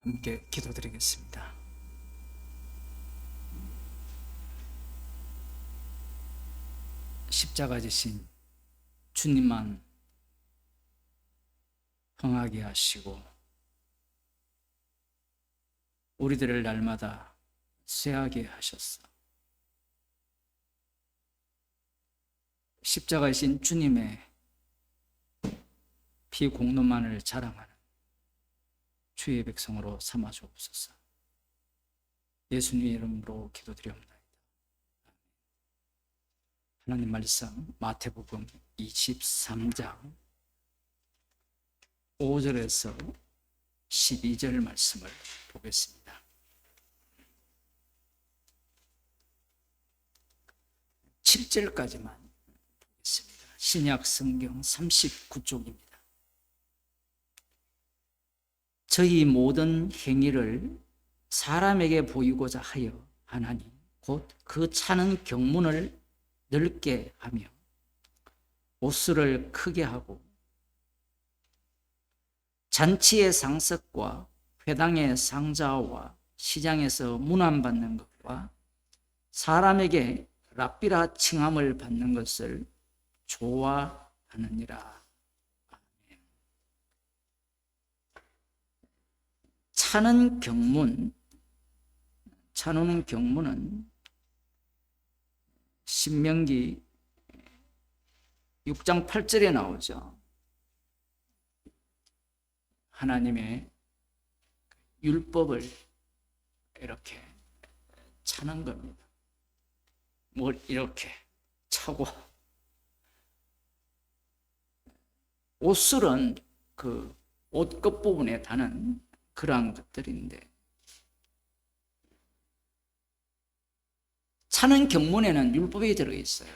함께 기도드리겠습니다. 십자가 지신 주님만 평하게 하시고 우리들을 날마다 쇠하게 하셨어. 십자가이신 주님의 피 공로만을 자랑하는 주의 백성으로 삼아 주옵소서. 예수님의 이름으로 기도드리옵나이다. 하나님 말씀 마태복음 23장 5절에서 12절 말씀을 보겠습니다. 7절까지만 보겠습니다. 신약 성경 39쪽입니다. 저희 모든 행위를 사람에게 보이고자 하여 하나니 곧 그 차는 경문을 넓게 하며 옷수를 크게 하고 잔치의 상석과 회당의 상자와 시장에서 문안받는 것과 사람에게 랍비라 칭함을 받는 것을 좋아하느니라. 아멘. 차는 경문, 차노는 경문은 신명기 6장 8절에 나오죠. 하나님의 율법을 이렇게 차는 겁니다. 뭘 이렇게 차고, 옷술은 그 옷 끝부분에 다는 그러한 것들인데, 차는 경문에는 율법이 들어있어요.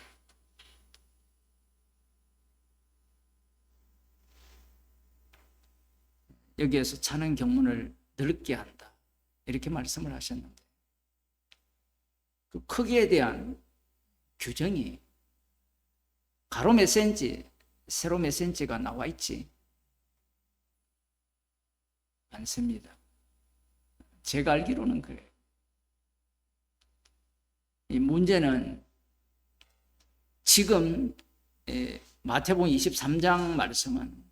여기에서 차는 경문을 넓게 한다 이렇게 말씀을 하셨는데, 그 크기에 대한 규정이 가로 몇 센치, 세로 몇 센치가 나와 있지 않습니다. 제가 알기로는 그래요. 이 문제는 지금 마태복음 23장 말씀은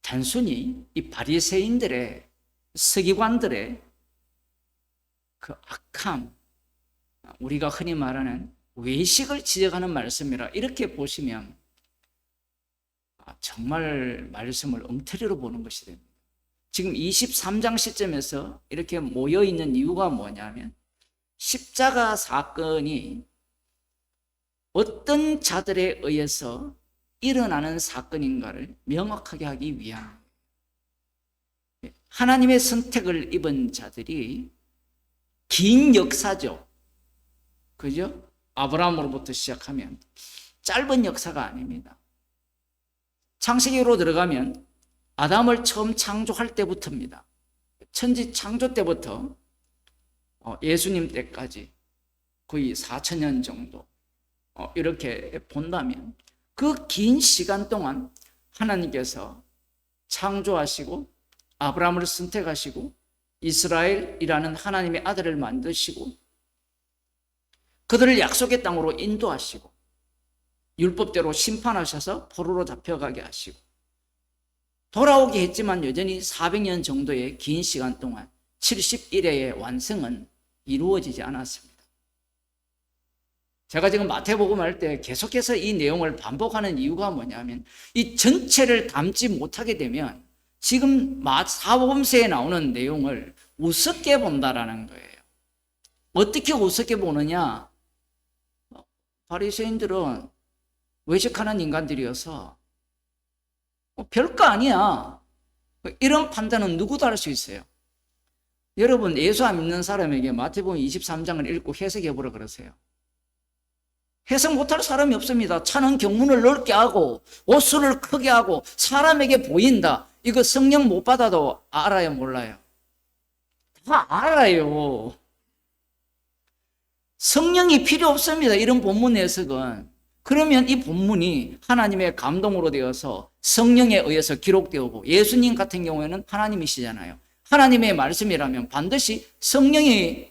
단순히 이 바리새인들의, 서기관들의 그 악함, 우리가 흔히 말하는 외식을 지적하는 말씀이라 이렇게 보시면 정말 말씀을 엉터리로 보는 것이 됩니다. 지금 23장 시점에서 이렇게 모여 있는 이유가 뭐냐면 십자가 사건이 어떤 자들에 의해서 일어나는 사건인가를 명확하게 하기 위함. 하나님의 선택을 입은 자들이 긴 역사죠. 그죠? 아브라함으로부터 시작하면 짧은 역사가 아닙니다. 창세기로 들어가면 아담을 처음 창조할 때부터입니다. 천지 창조 때부터 예수님 때까지 거의 4,000년 정도 이렇게 본다면 그 긴 시간 동안 하나님께서 창조하시고 아브라함을 선택하시고 이스라엘이라는 하나님의 아들을 만드시고 그들을 약속의 땅으로 인도하시고 율법대로 심판하셔서 포로로 잡혀가게 하시고 돌아오게 했지만 여전히 400년 정도의 긴 시간 동안 70일의 완성은 이루어지지 않았습니다. 제가 지금 마태복음 할 때 계속해서 이 내용을 반복하는 이유가 뭐냐면 이 전체를 담지 못하게 되면 지금 사복음서에 나오는 내용을 우습게 본다라는 거예요. 어떻게 우습게 보느냐? 바리새인들은 외식하는 인간들이어서 별거 아니야. 이런 판단은 누구도 할 수 있어요. 여러분, 예수 안 믿는 사람에게 마태복음 23장을 읽고 해석해 보라 그러세요. 해석 못할 사람이 없습니다. 차는 경문을 넓게 하고 옷수를 크게 하고 사람에게 보인다. 이거 성령 못 받아도 알아요, 몰라요? 다 알아요. 성령이 필요 없습니다. 이런 본문 해석은 그러면 이 본문이 하나님의 감동으로 되어서 성령에 의해서 기록되고 예수님 같은 경우에는 하나님이시잖아요. 하나님의 말씀이라면 반드시 성령이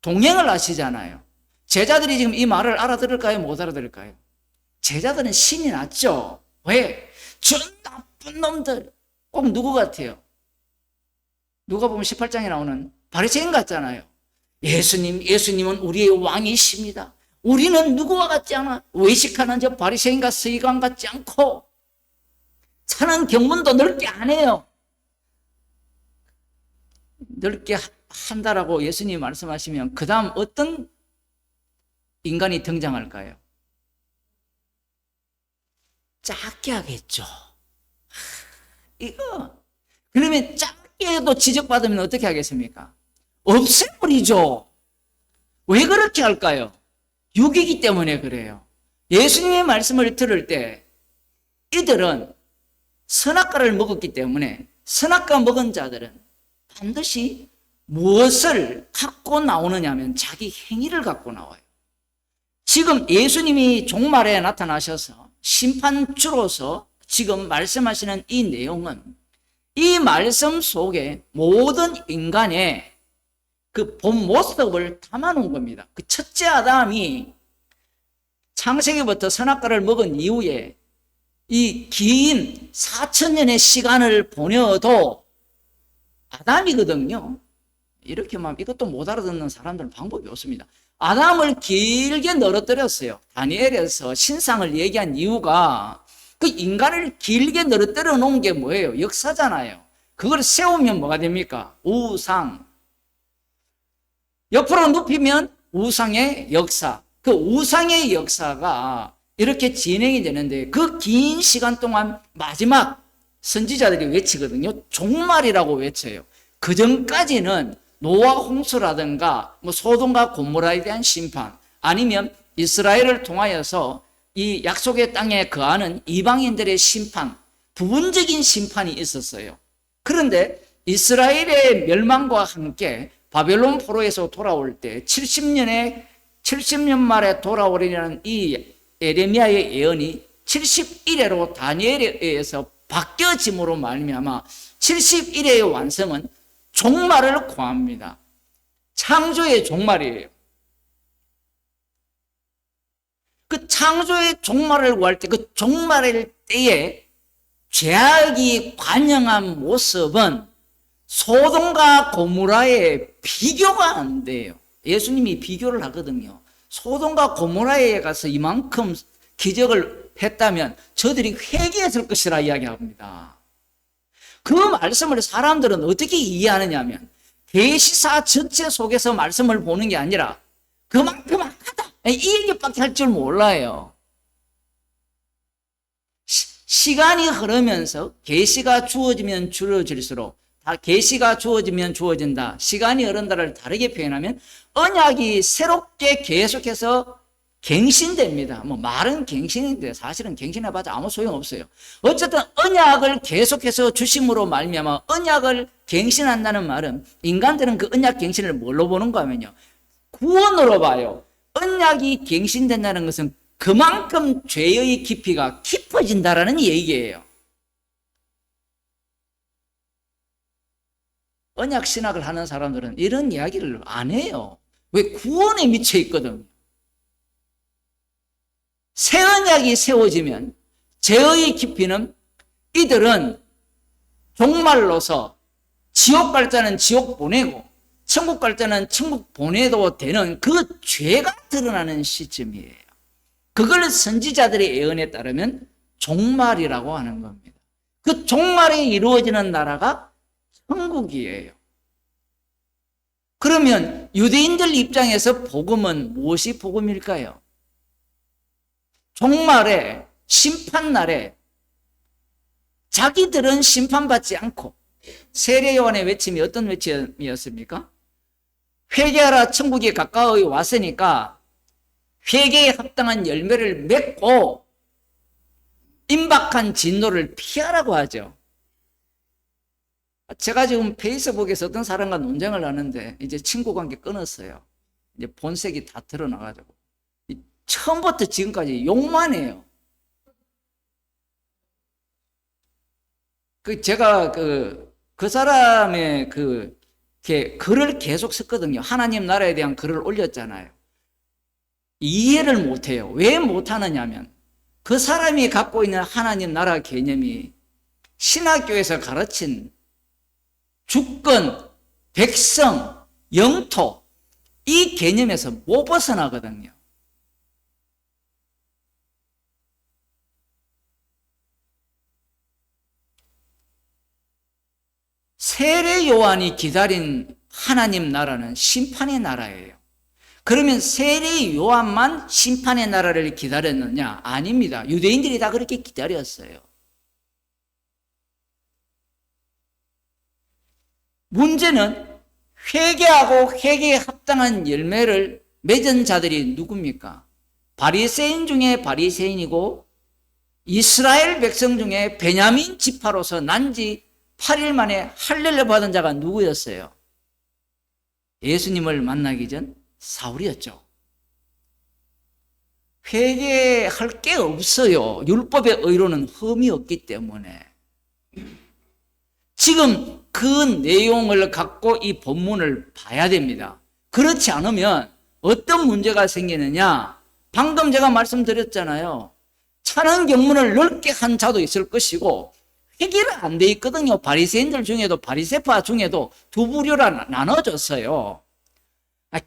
동행을 하시잖아요. 제자들이 지금 이 말을 알아들을까요? 못 알아들을까요? 제자들은 신이 났죠. 왜? 저 나쁜 놈들. 꼭 누구 같아요? 누가 보면 18장에 나오는 바리새인 같잖아요. 예수님은 우리의 왕이십니다. 우리는 누구와 같지 않아? 외식하는 저 바리새인과 서기관 같지 않고 차는 경문도 넓게 안 해요. 넓게 한다라고 예수님이 말씀하시면 그 다음 어떤 인간이 등장할까요? 작게 하겠죠. 이거 그러면 작게 해도 지적받으면 어떻게 하겠습니까? 없애버리죠. 왜 그렇게 할까요? 육이기 때문에 그래요. 예수님의 말씀을 들을 때 이들은 선악과를 먹었기 때문에 선악과 먹은 자들은 반드시 무엇을 갖고 나오느냐 하면 자기 행위를 갖고 나와요. 지금 예수님이 종말에 나타나셔서 심판주로서 지금 말씀하시는 이 내용은 이 말씀 속에 모든 인간의 그 본 모습을 담아놓은 겁니다. 그 첫째 아담이 창세기부터 선악과를 먹은 이후에 이 긴 4,000년의 시간을 보내어도 아담이거든요. 이렇게 막 이것도 못 알아듣는 사람들은 방법이 없습니다. 아담을 길게 늘어뜨렸어요. 다니엘에서 신상을 얘기한 이유가 그 인간을 길게 늘어뜨려 놓은 게 뭐예요? 역사잖아요. 그걸 세우면 뭐가 됩니까? 우상. 옆으로 눕히면 우상의 역사. 그 우상의 역사가 이렇게 진행이 되는데 그 긴 시간 동안 마지막 선지자들이 외치거든요. 종말이라고 외쳐요. 그 전까지는 노아 홍수라든가 뭐 소돔과 고모라에 대한 심판 아니면 이스라엘을 통하여서 이 약속의 땅에 거하는 이방인들의 심판, 부분적인 심판이 있었어요. 그런데 이스라엘의 멸망과 함께 바벨론 포로에서 돌아올 때 70년 만에 돌아오리라는 이 에레미야의 예언이 71회로 다니엘에 의해서 바뀌어짐으로 말미암아 71회의 완성은 종말을 고합니다. 창조의 종말이에요. 그 창조의 종말을 구할 때 그 종말일 때에 죄악이 관영한 모습은 소돔과 고모라에 비교가 안 돼요. 예수님이 비교를 하거든요. 소돔과 고모라에 가서 이만큼 기적을 했다면 저들이 회개했을 것이라 이야기합니다. 그 말씀을 사람들은 어떻게 이해하느냐 하면 계시사 전체 속에서 말씀을 보는 게 아니라 그만큼 악하다 이 얘기밖에 할 줄 몰라요. 시간이 흐르면서 계시가 주어지면 주어질수록 계시가 주어지면 주어진다. 시간이 흐른다를 다르게 표현하면 언약이 새롭게 계속해서 갱신됩니다. 뭐 말은 갱신인데 사실은 갱신해봤자 아무 소용없어요. 어쨌든 언약을 계속해서 주심으로 말미암아 언약을 갱신한다는 말은 인간들은 그 언약 갱신을 뭘로 보는가 하면요. 구원으로 봐요. 언약이 갱신된다는 것은 그만큼 죄의 깊이가 깊어진다라는 얘기예요. 언약 신학을 하는 사람들은 이런 이야기를 안 해요. 왜? 구원에 미쳐 있거든. 새 언약이 세워지면 죄의 깊이는 이들은 종말로서 지옥 갈 자는 지옥 보내고 천국 갈 자는 천국 보내도 되는 그 죄가 드러나는 시점이에요. 그걸 선지자들의 예언에 따르면 종말이라고 하는 겁니다. 그 종말이 이루어지는 나라가 천국이에요. 그러면 유대인들 입장에서 복음은 무엇이 복음일까요? 종말에 심판날에 자기들은 심판받지 않고 세례 요한의 외침이 어떤 외침이었습니까? 회개하라 천국이 가까이 왔으니까 회개에 합당한 열매를 맺고 임박한 진노를 피하라고 하죠. 제가 지금 페이스북에서 어떤 사람과 논쟁을 하는데 이제 친구 관계 끊었어요. 이제 본색이 다 드러나가지고 처음부터 지금까지 욕만 해요. 제가 그 사람의 글을 계속 썼거든요. 하나님 나라에 대한 글을 올렸잖아요. 이해를 못해요. 왜 못하느냐면 그 사람이 갖고 있는 하나님 나라 개념이 신학교에서 가르친 주권, 백성, 영토 이 개념에서 못 벗어나거든요. 세례 요한이 기다린 하나님 나라는 심판의 나라예요. 그러면 세례 요한만 심판의 나라를 기다렸느냐? 아닙니다. 유대인들이 다 그렇게 기다렸어요. 문제는 회개하고 회개에 합당한 열매를 맺은 자들이 누굽니까? 바리새인 중에 바리새인이고 이스라엘 백성 중에 베냐민 지파로서 난지 8일 만에 할례를 받은 자가 누구였어요? 예수님을 만나기 전 사울이었죠. 회개할 게 없어요. 율법의 의로는 흠이 없기 때문에. 지금 그 내용을 갖고 이 본문을 봐야 됩니다. 그렇지 않으면 어떤 문제가 생기느냐? 방금 제가 말씀드렸잖아요. 찬헌 경문을 넓게 한 자도 있을 것이고 회개를 안 돼 있거든요. 바리새인들 중에도 바리새파 중에도 두 부류로 나눠졌어요.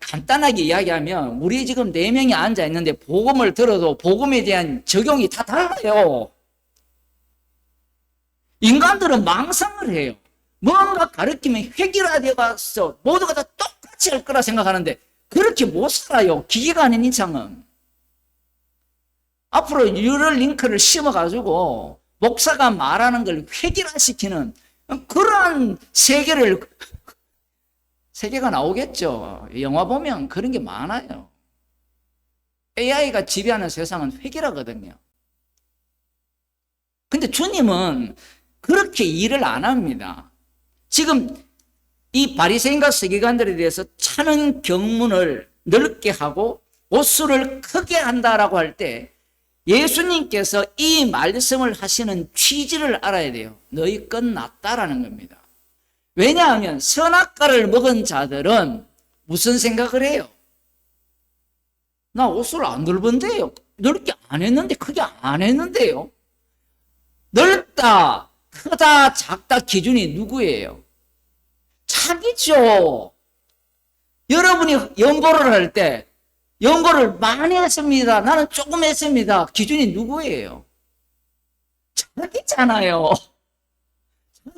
간단하게 이야기하면 우리 지금 4명이 앉아 있는데 복음을 들어도 복음에 대한 적용이 다 달라요. 인간들은 망상을 해요. 뭔가 가르치면 획일화되어서 모두가 다 똑같이 할 거라 생각하는데 그렇게 못 살아요. 기계가 아닌 이상은. 앞으로 뉴럴링크를 심어가지고 목사가 말하는 걸 획일화시키는 그러한 세계가 나오겠죠. 영화 보면 그런 게 많아요. AI가 지배하는 세상은 획일화거든요. 근데 주님은 그렇게 일을 안 합니다. 지금 이 바리새인과 서기관들에 대해서 찬헌 경문을 넓게 하고 옷수를 크게 한다라고 할 때 예수님께서 이 말씀을 하시는 취지를 알아야 돼요. 너희 건 낫다라는 겁니다. 왜냐하면 선악과를 먹은 자들은 무슨 생각을 해요? 나 옷을 안 넓은데요. 넓게 안 했는데 크게 안 했는데요. 넓다, 크다, 작다 기준이 누구예요? 자기죠. 여러분이 연고를 할 때 연고를 많이 했습니다. 나는 조금 했습니다. 기준이 누구예요? 자기잖아요.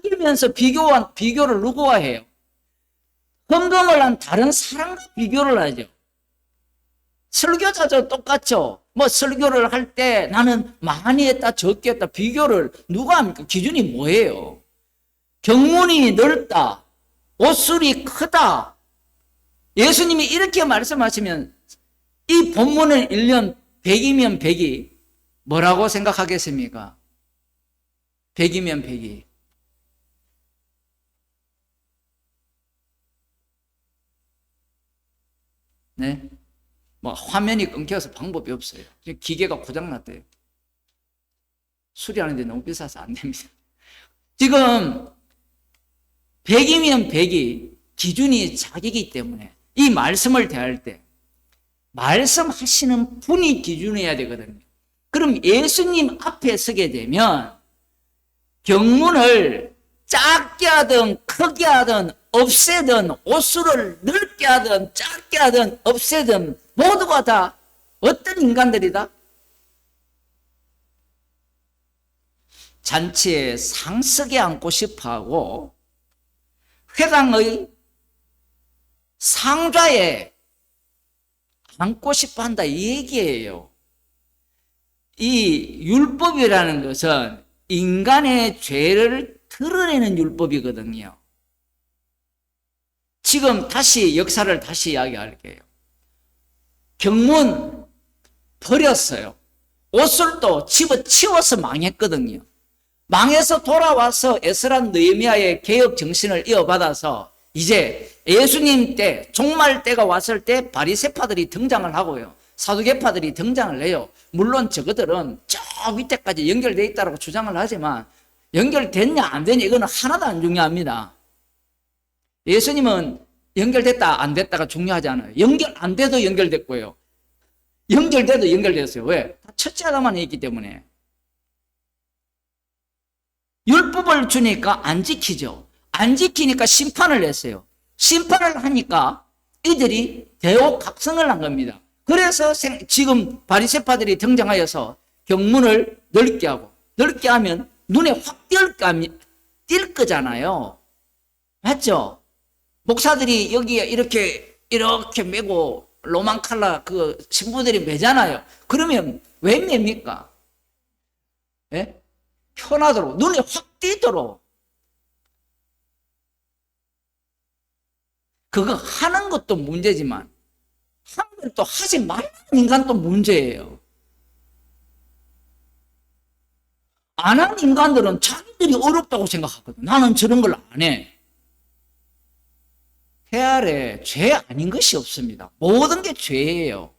자기면서 비교를 누구와 해요? 헌금을 한 다른 사람과 비교를 하죠. 설교자도 똑같죠. 뭐 설교를 할 때 나는 많이 했다 적게 했다 비교를 누가 합니까? 기준이 뭐예요? 경문이 넓다, 옷술이 크다. 예수님이 이렇게 말씀하시면 이 본문을 1년 100이면 100이 뭐라고 생각하겠습니까? 100이면 100이 네? 뭐 화면이 끊겨서 방법이 없어요. 기계가 고장났대요. 수리하는데 너무 비싸서 안 됩니다. 지금 100이면 100이 기준이 자기이기 때문에 이 말씀을 대할 때 말씀하시는 분이 기준이어야 되거든요. 그럼 예수님 앞에 서게 되면 경문을 작게 하든 크게 하든 없애든 옷수를 넓게 하든 작게 하든 없애든 모두가 다 어떤 인간들이다? 잔치에 상석에 앉고 싶어하고 회당의 상좌에 앉고 싶어한다 이 얘기예요. 이 율법이라는 것은 인간의 죄를 드러내는 율법이거든요. 지금 다시 역사를 다시 이야기할게요. 경문 버렸어요. 옷술도 집어치워서 망했거든요. 망해서 돌아와서 에스라 느헤미야의 개혁 정신을 이어받아서 이제 예수님 때 종말 때가 왔을 때 바리새파들이 등장을 하고요. 사두개파들이 등장을 해요. 물론 저거들은 저 밑에까지 연결되어 있다고 주장을 하지만 연결됐냐 안 됐냐 이거는 하나도 안 중요합니다. 예수님은 연결됐다 안 됐다가 중요하지 않아요. 연결 안 돼도 연결됐고요. 연결돼도 연결됐어요. 왜? 다 첫째 아담만에 있기 때문에. 율법을 주니까 안 지키죠. 안 지키니까 심판을 냈어요. 심판을 하니까 이들이 대옥각성을 한 겁니다. 그래서 지금 바리새파들이 등장하여서 경문을 넓게 하고, 넓게 하면 눈에 확 띌 거잖아요. 맞죠? 목사들이 여기에 이렇게 메고 로만 칼라 그 신부들이 매잖아요. 그러면 왜 맵니까? 예? 편하도록, 눈에 확 띄도록. 그거 하는 것도 문제지만 하면 또 하지 말라는 인간도 문제예요. 안 하는 인간들은 자기들이 어렵다고 생각하거든. 나는 저런 걸 안 해. 해 아래 죄 아닌 것이 없습니다. 모든 게 죄예요.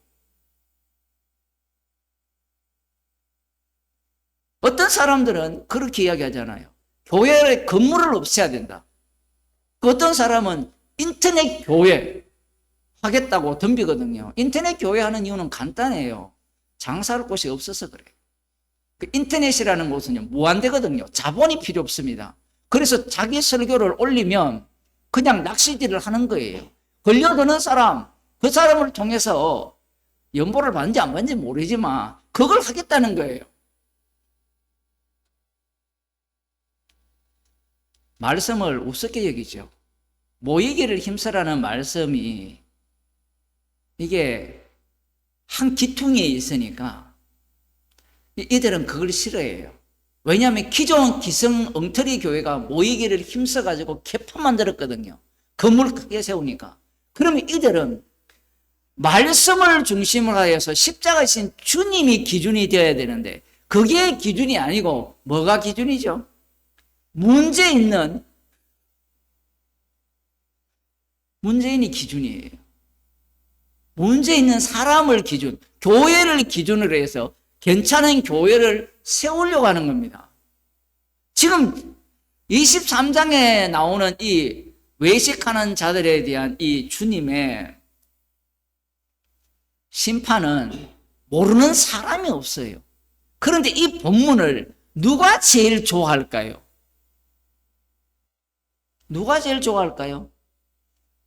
어떤 사람들은 그렇게 이야기하잖아요. 교회의 건물을 없애야 된다. 어떤 사람은 인터넷 교회 하겠다고 덤비거든요. 인터넷 교회 하는 이유는 간단해요. 장사할 곳이 없어서 그래요. 그 인터넷이라는 곳은요, 무한대거든요. 자본이 필요 없습니다. 그래서 자기 설교를 올리면 그냥 낚시질을 하는 거예요. 걸려드는 사람, 그 사람을 통해서 연보를 받는지 안 받는지 모르지만 그걸 하겠다는 거예요. 말씀을 우습게 여기죠. 모이기를 힘쓰라는 말씀이 이게 한 기퉁에 있으니까 이들은 그걸 싫어해요. 왜냐하면 기존 기성 엉터리 교회가 모이기를 힘써가지고 개판 만들었거든요. 건물 크게 세우니까. 그러면 이들은 말씀을 중심으로 하여서 십자가이신 주님이 기준이 되어야 되는데 그게 기준이 아니고 뭐가 기준이죠? 문제인이 기준이에요. 문제 있는 사람을 기준, 교회를 기준으로 해서 괜찮은 교회를 세우려고 하는 겁니다. 지금 23장에 나오는 이 외식하는 자들에 대한 이 주님의 심판은 모르는 사람이 없어요. 그런데 이 본문을 누가 제일 좋아할까요? 누가 제일 좋아할까요?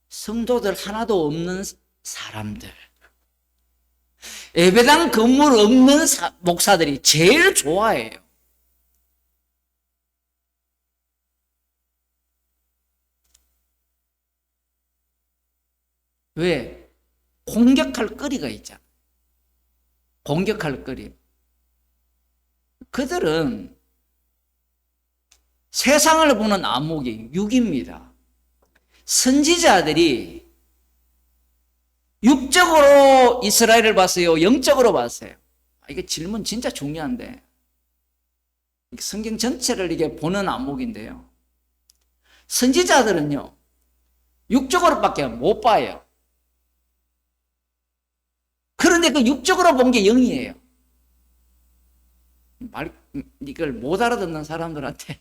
성도들 하나도 없는 사람들. 예배당 건물 없는 목사들이 제일 좋아해요. 왜? 공격할 거리가 있잖아. 공격할 거리. 그들은 세상을 보는 안목이 육입니다. 선지자들이 육적으로 이스라엘을 봤어요? 영적으로 봤어요? 이게 질문 진짜 중요한데 성경 전체를 이게 보는 안목인데요. 선지자들은요 육적으로밖에 못 봐요. 그런데 그 육적으로 본 게 영이에요. 이걸 못 알아듣는 사람들한테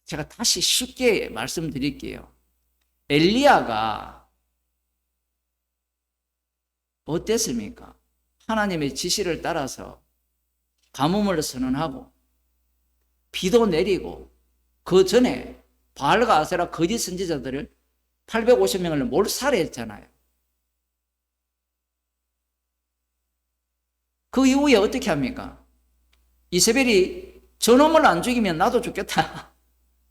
제가 다시 쉽게 말씀드릴게요. 엘리야가 어땠습니까? 하나님의 지시를 따라서 가뭄을 선언하고 비도 내리고 그 전에 바알과 아세라 거짓 선지자들을 850명을 몰살했잖아요. 그 이후에 어떻게 합니까? 이세벨이 저놈을 안 죽이면 나도 죽겠다.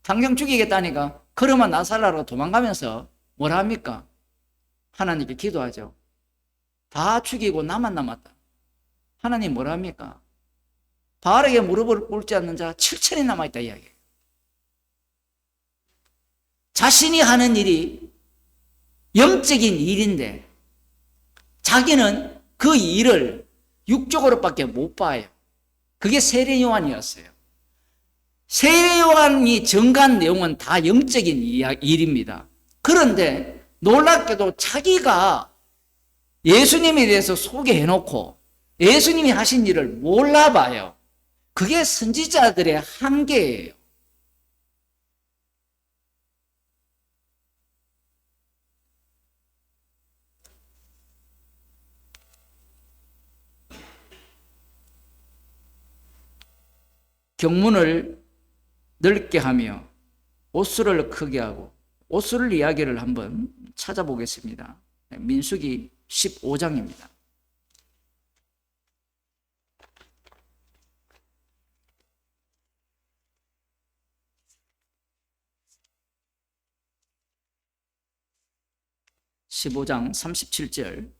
당장 죽이겠다니까 그러면 나 살라고 도망가면서 뭘 합니까? 하나님께 기도하죠. 다 죽이고 나만 남았다. 하나님 뭐라 합니까? 바알에게 무릎을 꿇지 않는 자 7천이 남아있다 이야기예요. 자신이 하는 일이 영적인 일인데 자기는 그 일을 육적으로밖에 못 봐요. 그게 세례 요한이었어요. 세례 요한이 전가한 내용은 다 영적인 일입니다. 그런데 놀랍게도 자기가 예수님에 대해서 소개해놓고 예수님이 하신 일을 몰라봐요. 그게 선지자들의 한계예요. 경문을 넓게 하며 옷수를 크게 하고, 옷수를 이야기를 한번 찾아보겠습니다. 민수기 15장입니다. (15장) 37절.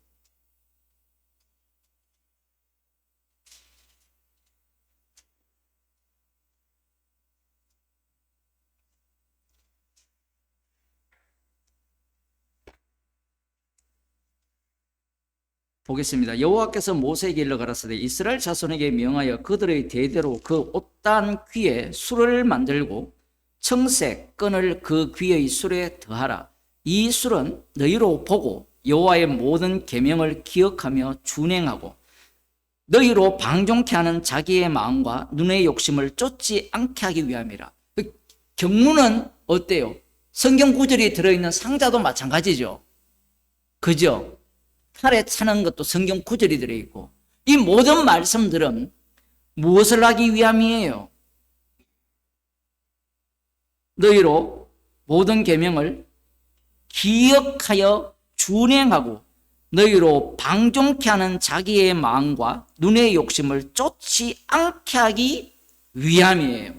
보겠습니다. 여호와께서 모세에게 일러 가라사대 이스라엘 자손에게 명하여 그들의 대대로 그 옷단 귀에 술을 만들고 청색 끈을 그 귀의 술에 더하라. 이 술은 너희로 보고 여호와의 모든 계명을 기억하며 준행하고 너희로 방종케 하는 자기의 마음과 눈의 욕심을 쫓지 않게 하기 위함이라. 경문은 어때요? 성경 구절이 들어있는 상자도 마찬가지죠. 그죠? 칼에 차는 것도 성경 구절이 들어있고, 이 모든 말씀들은 무엇을 하기 위함이에요? 너희로 모든 계명을 기억하여 준행하고 너희로 방종케 하는 자기의 마음과 눈의 욕심을 쫓지 않게 하기 위함이에요.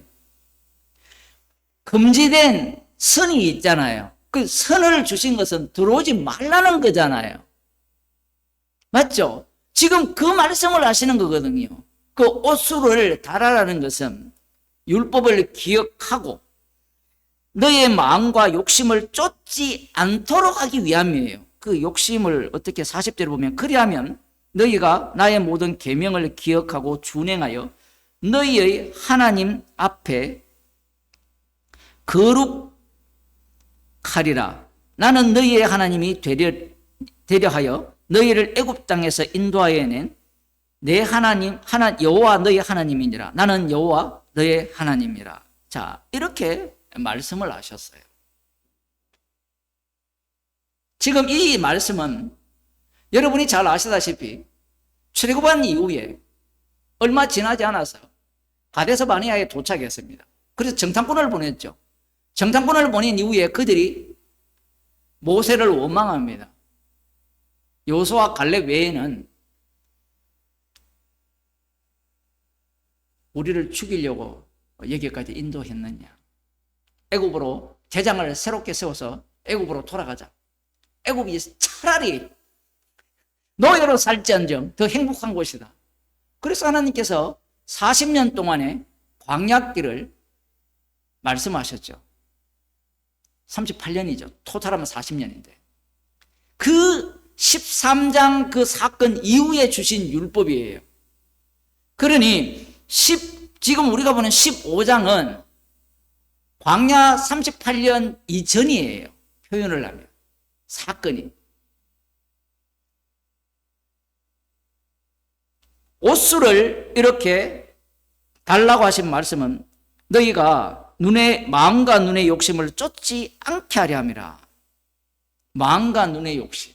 금지된 선이 있잖아요. 그 선을 주신 것은 들어오지 말라는 거잖아요. 맞죠? 지금 그 말씀을 하시는 거거든요. 그 옷수를 달아라는 것은 율법을 기억하고 너의 마음과 욕심을 쫓지 않도록 하기 위함이에요. 그 욕심을 어떻게 40절을 보면 그리하면 너희가 나의 모든 계명을 기억하고 준행하여 너희의 하나님 앞에 거룩하리라. 나는 너희의 하나님이 되려 하여 너희를 애굽 땅에서 인도하여 낸 내 하나님 여호와 너희 하나님이니라. 나는 여호와 너의 하나님이라. 자, 이렇게 말씀을 하셨어요. 지금 이 말씀은 여러분이 잘 아시다시피 출애굽한 이후에 얼마 지나지 않아서 가데스 바네아에 도착했습니다. 그래서 정탐꾼을 보냈죠. 정탐꾼을 보낸 이후에 그들이 모세를 원망합니다. 여호수아 갈렙 외에는 우리를 죽이려고 여기까지 인도했느냐. 애굽으로 제장을 새롭게 세워서 애굽으로 돌아가자. 애굽이 차라리 노예로 살지언정 더 행복한 곳이다. 그래서 하나님께서 40년 동안의 광야길을 말씀하셨죠. 38년이죠. 토탈하면 40년인데. 그 13장 그 사건 이후에 주신 율법이에요. 그러니 지금 우리가 보는 15장은 광야 38년 이전이에요. 표현을 하면. 사건이. 옷수를 이렇게 달라고 하신 말씀은 너희가 마음과 눈의 욕심을 쫓지 않게 하려 함이라. 마음과 눈의 욕심.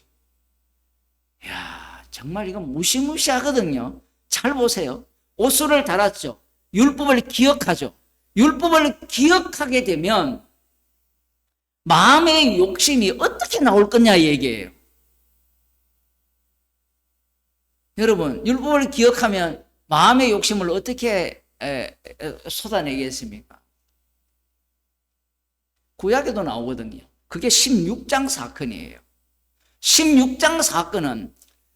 이야, 정말 이거 무시무시하거든요. 잘 보세요. 옷수를 달았죠. 율법을 기억하죠. 율법을 기억하게 되면 마음의 욕심이 어떻게 나올 거냐 얘기예요. 여러분, 율법을 기억하면 마음의 욕심을 어떻게 쏟아내겠습니까? 구약에도 나오거든요. 그게 16장 사건이에요. 16장 사건은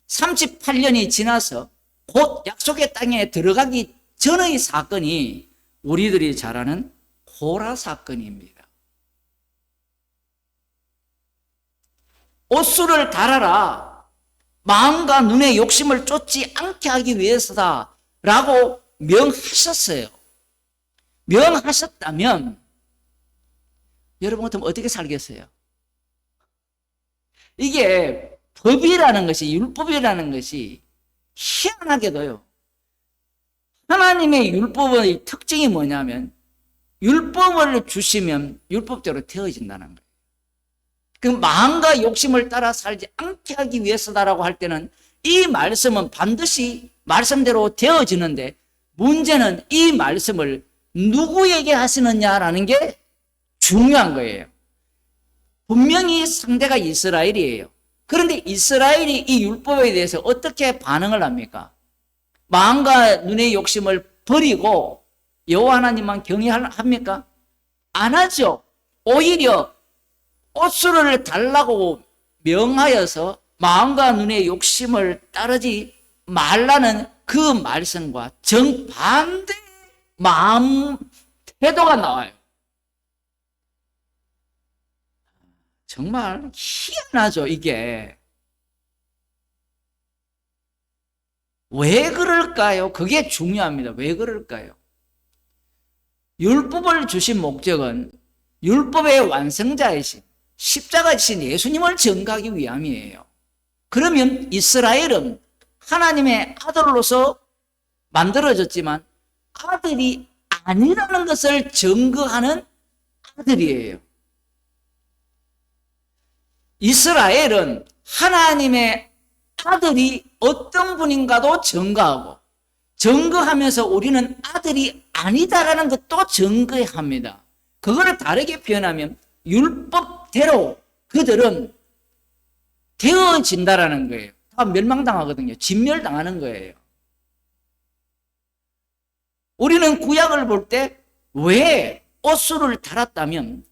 38년이 지나서 곧 약속의 땅에 들어가기 전의 사건이 우리들이 잘 아는 고라 사건입니다. 옷수를 달아라. 마음과 눈의 욕심을 쫓지 않게 하기 위해서다 라고 명하셨어요. 명하셨다면 여러분 같으면 어떻게 살겠어요? 이게 법이라는 것이, 율법이라는 것이 희한하게도요, 하나님의 율법의 특징이 뭐냐면 율법을 주시면 율법대로 되어진다는 거예요. 그 마음과 욕심을 따라 살지 않게 하기 위해서다라고 할 때는 이 말씀은 반드시 말씀대로 되어지는데, 문제는 이 말씀을 누구에게 하시느냐라는 게 중요한 거예요. 분명히 상대가 이스라엘이에요. 그런데 이스라엘이 이 율법에 대해서 어떻게 반응을 합니까? 마음과 눈의 욕심을 버리고 여호와 하나님만 경외합니까? 안 하죠. 오히려 옷수를 달라고 명하여서 마음과 눈의 욕심을 따르지 말라는 그 말씀과 정반대 마음 태도가 나와요. 정말 희한하죠, 이게. 왜 그럴까요? 그게 중요합니다. 왜 그럴까요? 율법을 주신 목적은 율법의 완성자이신 십자가이신 예수님을 증거하기 위함이에요. 그러면 이스라엘은 하나님의 아들로서 만들어졌지만 아들이 아니라는 것을 증거하는 아들이에요. 이스라엘은 하나님의 아들이 어떤 분인가도 증거하고, 증거하면서 우리는 아들이 아니다라는 것도 증거합니다. 그거를 다르게 표현하면 율법대로 그들은 되어진다라는 거예요. 다 멸망당하거든요. 진멸당하는 거예요. 우리는 구약을 볼 때 왜 옷수를 달았다면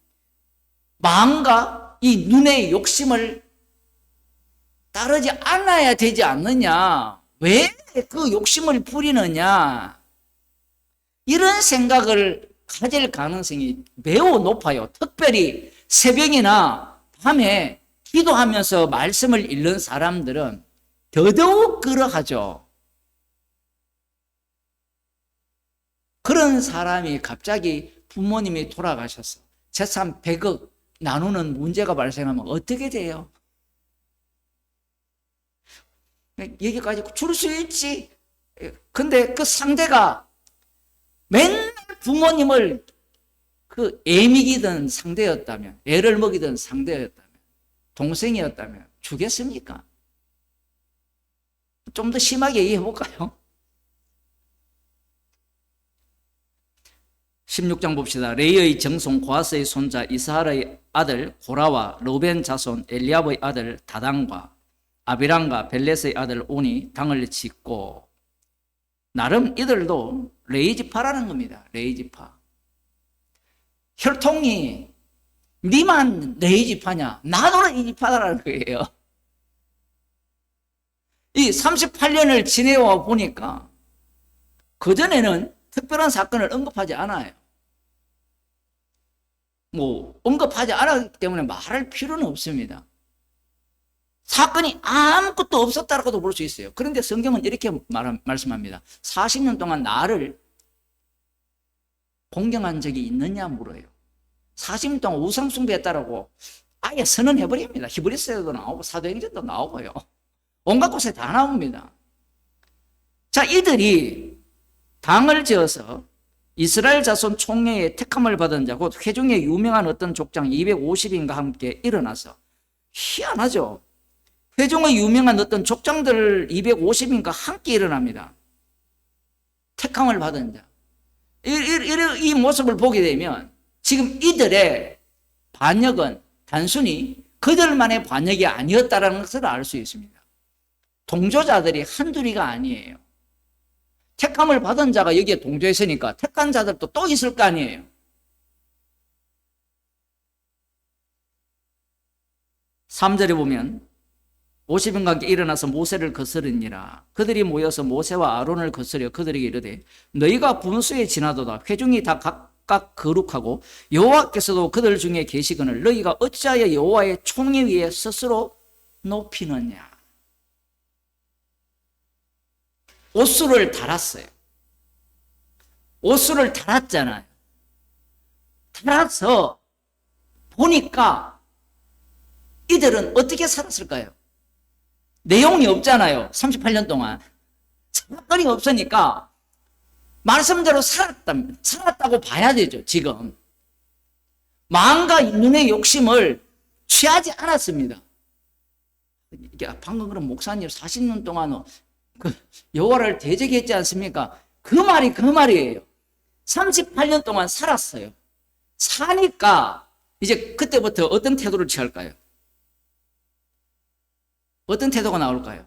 마음과 이 눈의 욕심을 따르지 않아야 되지 않느냐? 왜 그 욕심을 부리느냐? 이런 생각을 가질 가능성이 매우 높아요. 특별히 새벽이나 밤에 기도하면서 말씀을 읽는 사람들은 더더욱 그러하죠. 그런 사람이 갑자기 부모님이 돌아가셔서 재산 100억 나누는 문제가 발생하면 어떻게 돼요? 여기까지 줄 수 있지. 근데 그 상대가 맨날 부모님을 그 애미기던 상대였다면, 애를 먹이던 상대였다면, 동생이었다면 주겠습니까? 좀 더 심하게 이해해볼까요? 16장 봅시다. 레이의 정손 고하스의 손자 이스하르의 아들 고라와 르벤 자손 엘리압의 아들 다단과 아비람과 벨렛의 아들 온이 당을 짓고, 나름 이들도 레이지파라는 겁니다. 레이지파. 혈통이 니만 레이지파냐? 나도 레이지파라는 거예요. 이 38년을 지내와 보니까 그전에는 특별한 사건을 언급하지 않아요. 언급하지 않았기 때문에 말할 필요는 없습니다. 사건이 아무것도 없었다라고도 볼 수 있어요. 그런데 성경은 이렇게 말씀합니다. 40년 동안 나를 공경한 적이 있느냐 물어요. 40년 동안 우상숭배했다라고 아예 선언해버립니다. 히브리서에도 나오고 사도행전도 나오고요. 온갖 곳에 다 나옵니다. 자, 이들이 당을 지어서 이스라엘 자손 총회의 택함을 받은 자, 곧 회중의 유명한 어떤 족장 250인과 함께 일어나서, 희한하죠? 회중의 유명한 어떤 족장들 250인과 함께 일어납니다. 택함을 받은 자. 이 모습을 보게 되면 지금 이들의 반역은 단순히 그들만의 반역이 아니었다는 것을 알 수 있습니다. 동조자들이 한둘이가 아니에요. 택함을 받은 자가 여기에 동조했으니까 택한 자들도 또 있을 거 아니에요. (3절에) 보면 50인과 함께 일어나서 모세를 거스르니라. 그들이 모여서 모세와 아론을 거스려 그들에게 이르되 너희가 분수에 지나도다. 회중이 다 각각 거룩하고 여호와께서도 그들 중에 계시거늘 너희가 어찌하여 여호와의 총회 위에 스스로 높이느냐. 옷수를 달았어요. 옷수를 달았잖아요. 달아서 보니까 이들은 어떻게 살았을까요? 내용이 없잖아요. 38년 동안. 사건이 없으니까 말씀대로 살았다고 봐야 되죠, 지금. 마음과 눈의 욕심을 취하지 않았습니다. 이게 방금 그런 목사님 40년 동안 그 여호와를 대적했지 않습니까? 그 말이에요. 38년 동안 살았어요. 사니까 이제 그때부터 어떤 태도를 취할까요? 어떤 태도가 나올까요?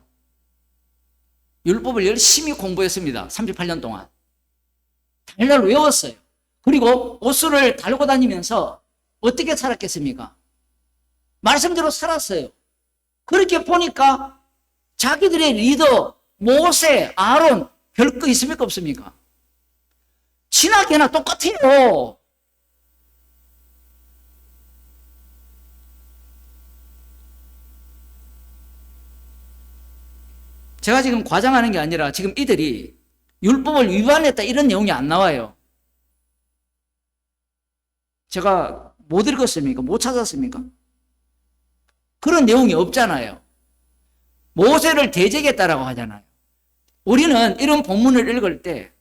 율법을 열심히 공부했습니다. 38년 동안. 달달 외웠어요. 그리고 옷수를 달고 다니면서 어떻게 살았겠습니까? 말씀대로 살았어요. 그렇게 보니까 자기들의 리더 모세, 아론 별거 있습니까? 없습니까? 지나게나 똑같아요. 제가 지금 과장하는 게 아니라 지금 이들이 율법을 위반했다 이런 내용이 안 나와요. 제가 못 읽었습니까? 못 찾았습니까? 그런 내용이 없잖아요. 모세를 대적했다라고 하잖아요. 우리는 이런 본문을 읽을 때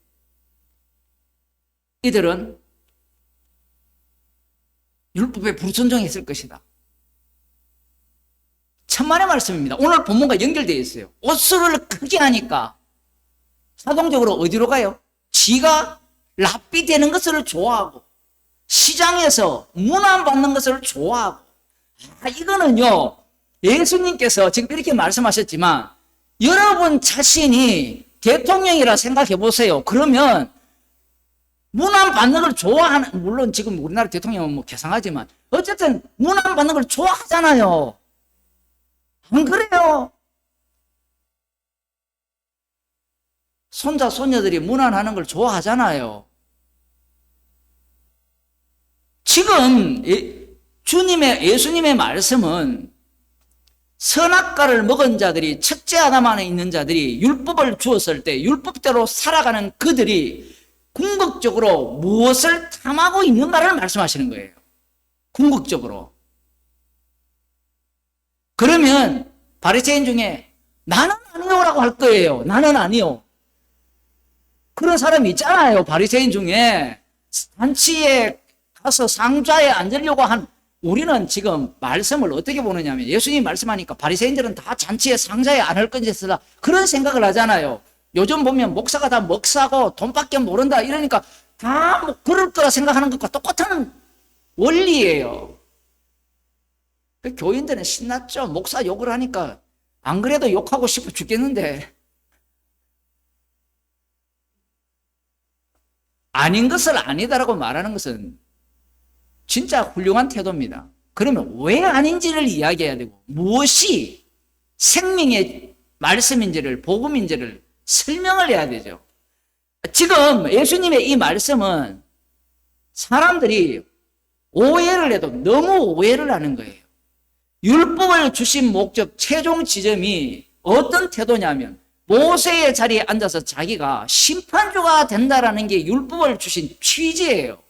이들은 율법에 불순종했을 것이다. 천만의 말씀입니다. 오늘 본문과 연결되어 있어요. 옷수를 크게 하니까 자동적으로 어디로 가요? 지가 랍비 되는 것을 좋아하고 시장에서 문안받는 것을 좋아하고 이거는요 예수님께서 지금 이렇게 말씀하셨지만 여러분 자신이 대통령이라 생각해 보세요. 그러면 문안받는 걸 좋아하는, 물론 지금 우리나라 대통령은 뭐 개상하지만 어쨌든 문안받는 걸 좋아하잖아요. 안 그래요? 손자 손녀들이 문안하는 걸 좋아하잖아요. 지금 예수님의 말씀은 선악과를 먹은 자들이, 첫째 아담 안에 있는 자들이 율법을 주었을 때 율법대로 살아가는 그들이 궁극적으로 무엇을 탐하고 있는가를 말씀하시는 거예요. 궁극적으로. 그러면 바리새인 중에 나는 아니요라고 할 거예요. 나는 아니요. 그런 사람이 있잖아요. 바리새인 중에 잔치에 가서 상좌에 앉으려고 한, 우리는 지금 말씀을 어떻게 보느냐면 예수님이 말씀하니까 바리새인들은 다 잔치에 상자에 안 할 건지라 그런 생각을 하잖아요. 요즘 보면 목사가 다 먹사고 돈밖에 모른다 이러니까 다 뭐 그럴 거라 생각하는 것과 똑같은 원리예요. 교인들은 신났죠. 목사 욕을 하니까 안 그래도 욕하고 싶어 죽겠는데 아닌 것을 아니다라고 말하는 것은 진짜 훌륭한 태도입니다. 그러면 왜 아닌지를 이야기해야 되고 무엇이 생명의 말씀인지를, 복음인지를 설명을 해야 되죠. 지금 예수님의 이 말씀은 사람들이 오해를 해도 너무 오해를 하는 거예요. 율법을 주신 목적, 최종 지점이 어떤 태도냐면 모세의 자리에 앉아서 자기가 심판주가 된다라는 게 율법을 주신 취지예요.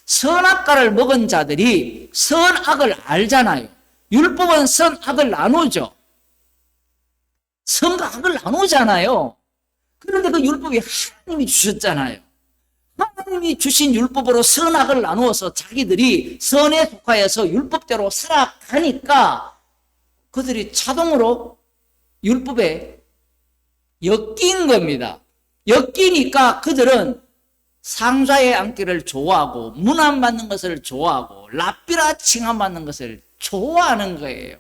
선악과를 먹은 자들이 선악을 알잖아요. 율법은 선악을 나누죠. 선과 악을 나누잖아요. 그런데 그 율법이 하나님이 주셨잖아요. 하나님이 주신 율법으로 선악을 나누어서 자기들이 선에 속하여서 율법대로 살아가니까 그들이 자동으로 율법에 엮인 겁니다. 엮이니까 그들은 상좌에 앉기를 좋아하고 문안 받는 것을 좋아하고 랍비라 칭함받는 것을 좋아하는 거예요.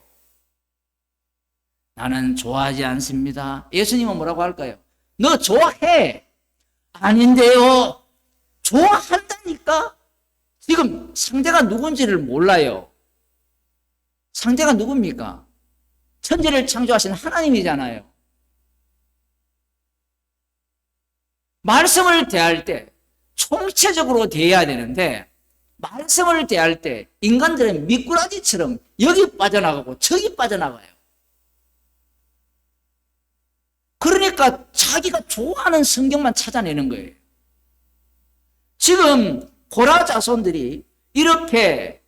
나는 좋아하지 않습니다. 예수님은 뭐라고 할까요? 너 좋아해. 아닌데요. 좋아한다니까? 지금 상대가 누군지를 몰라요. 상대가 누굽니까? 천지를 창조하신 하나님이잖아요. 말씀을 대할 때 총체적으로 대해야 되는데 말씀을 대할 때 인간들은 미꾸라지처럼 여기 빠져나가고 저기 빠져나가요. 그러니까 자기가 좋아하는 성경만 찾아내는 거예요. 지금 고라 자손들이 이렇게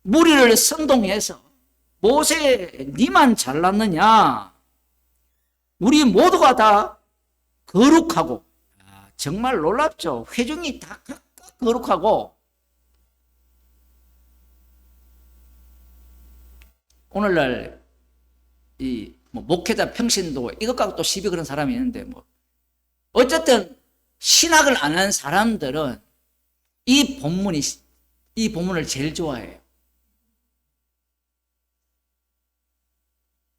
무리를 선동해서 모세 니만 잘났느냐, 우리 모두가 다 거룩하고, 정말 놀랍죠. 회중이 다 각각 거룩하고, 오늘날 목회자 평신도 이것 갖고 또 시비 그런 사람이 있는데, 어쨌든 신학을 안 하는 사람들은 이 본문을 제일 좋아해요.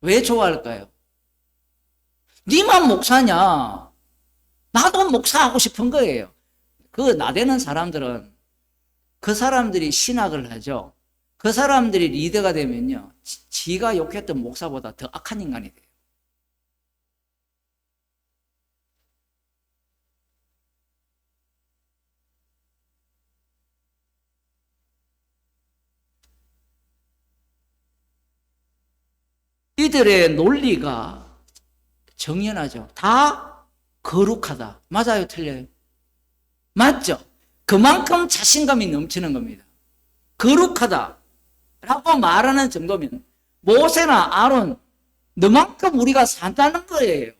왜 좋아할까요? 니만 목사냐? 나도 목사하고 싶은 거예요. 그 나대는 사람들은 그 사람들이 신학을 하죠. 그 사람들이 리더가 되면요, 지가 욕했던 목사보다 더 악한 인간이 돼요. 이들의 논리가 정연하죠. 다 거룩하다. 맞아요, 틀려요? 맞죠? 그만큼 자신감이 넘치는 겁니다. 거룩하다 라고 말하는 정도면 모세나 아론, 너만큼 우리가 산다는 거예요.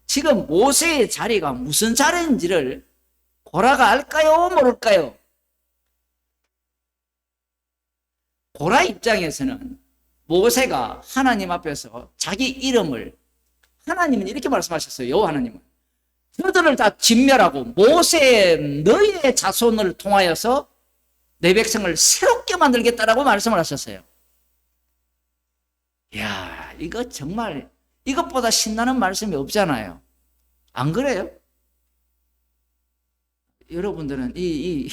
지금 모세의 자리가 무슨 자리인지를 고라가 알까요, 모를까요? 고라 입장에서는 모세가 하나님 앞에서 자기 이름을, 하나님은 이렇게 말씀하셨어요. 여호와 하나님은 저들을 다 진멸하고 모세 너의 자손을 통하여서 내 백성을 새롭게 만들겠다라고 말씀을 하셨어요. 이야, 이거 정말 이것보다 신나는 말씀이 없잖아요. 안 그래요? 여러분들은 이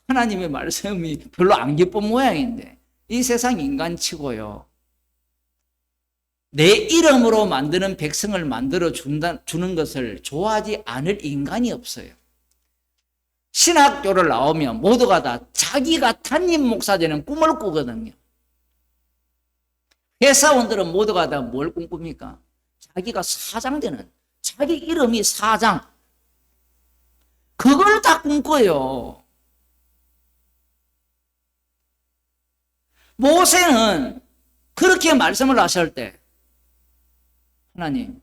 하나님의 말씀이 별로 안 기쁜 모양인데, 이 세상 인간치고요, 내 이름으로 만드는 백성을 만들어 주는 것을 좋아하지 않을 인간이 없어요. 신학교를 나오면 모두가 다 자기가 담임 목사 되는 꿈을 꾸거든요. 회사원들은 모두가 다 뭘 꿈꿉니까? 자기가 사장 되는, 자기 이름이 사장, 그걸 다 꿈꿔요. 모세는 그렇게 말씀을 하실 때, 하나님,